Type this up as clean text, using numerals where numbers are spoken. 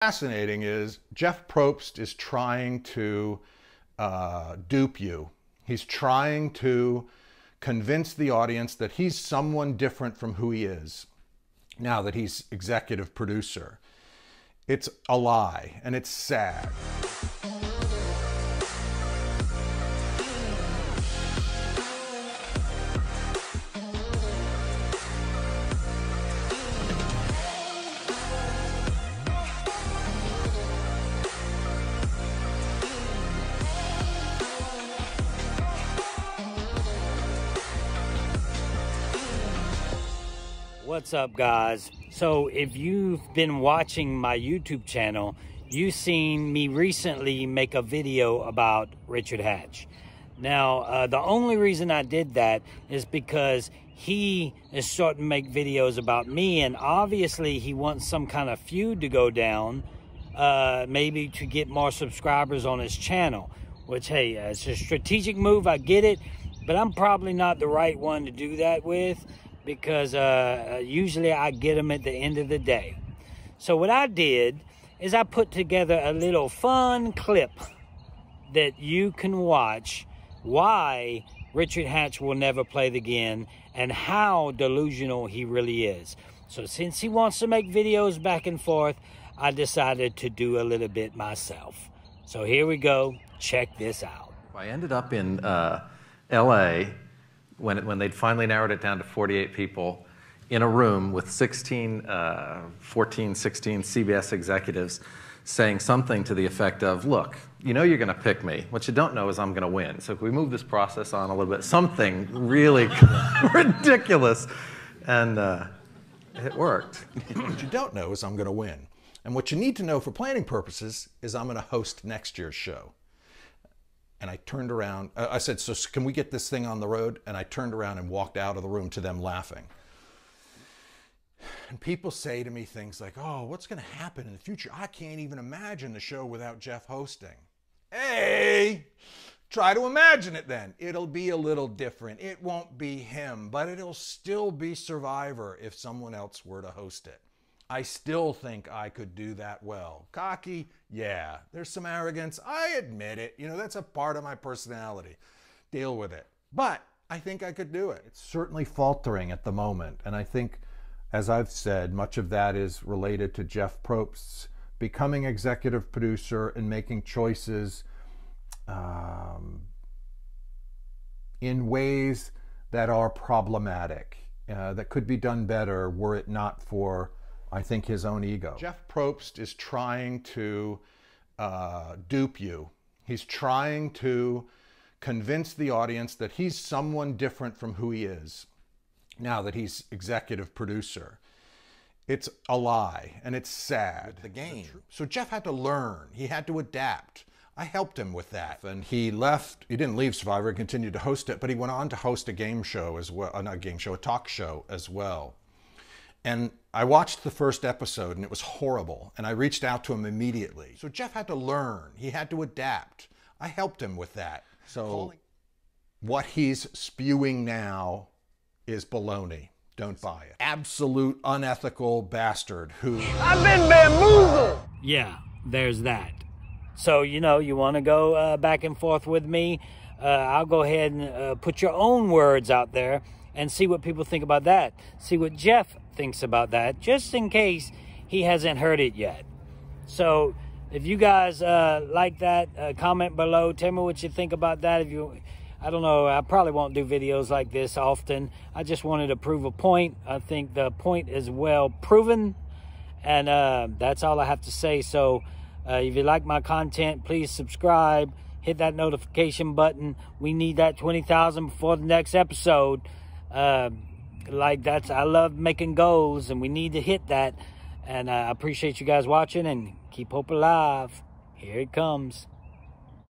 Fascinating is Jeff Probst is trying to dupe you. He's trying to convince the audience that he's someone different from who he is now that he's executive producer. It's a lie, and it's sad. What's up, guys? So if you've been watching my YouTube channel, you've seen me recently make a video about Richard Hatch. Now, the only reason I did that is because he is starting to make videos about me, and obviously he wants some kind of feud to go down, maybe to get more subscribers on his channel, which, hey, it's a strategic move, I get it, but I'm probably not the right one to do that with, because usually I get them at the end of the day. So what I did is I put together a little fun clip that you can watch why Richard Hatch will never play again and how delusional he really is. So since he wants to make videos back and forth, I decided to do a little bit myself. So here we go. Check this out. I ended up in LA when they'd finally narrowed it down to 48 people in a room with 14, 16 CBS executives saying something to the effect of, look, you know you're going to pick me. What you don't know is I'm going to win. So if we move this process on a little bit, something really ridiculous. And it worked. What you don't know is I'm going to win. And what you need to know for planning purposes is I'm going to host next year's show. And I turned around, I said, so can we get this thing on the road? And I turned around and walked out of the room to them laughing. And people say to me things like, oh, what's going to happen in the future? I can't even imagine the show without Jeff hosting. Hey, try to imagine it then. It'll be a little different. It won't be him, but it'll still be Survivor if someone else were to host it. I still think I could do that well. Cocky? Yeah. There's some arrogance. I admit it. You know, that's a part of my personality. Deal with it. But I think I could do it. It's certainly faltering at the moment. And I think, as I've said, much of that is related to Jeff Probst's becoming executive producer and making choices in ways that are problematic, that could be done better were it not for, I think, his own ego. Jeff Probst is trying to dupe you. He's trying to convince the audience that he's someone different from who he is now that he's executive producer. It's a lie, and it's sad. The game. So Jeff had to learn. He had to adapt. I helped him with that. And he left, he didn't leave Survivor, he continued to host it, but he went on to host a game show as well, not a game show, a talk show as well. And I watched the first episode and it was horrible. And I reached out to him immediately. So Jeff had to learn. He had to adapt. I helped him with that. So what he's spewing now is baloney. Don't buy it. Absolute unethical bastard who... I've been bamboozled! Yeah, there's that. So, you know, you want to go back and forth with me? I'll go ahead and put your own words out there and see what people think about that. See what Jeff thinks about that, just in case he hasn't heard it yet. So if you guys like that, comment below. Tell me what you think about that. If you, I don't know, I probably won't do videos like this often. I just wanted to prove a point. I think the point is well proven, and that's all I have to say. So if you like my content, please subscribe, hit that notification button. We need that 20,000 before the next episode. I love making goals, and we need to hit that. And I appreciate you guys watching, and keep hope alive. Here it comes.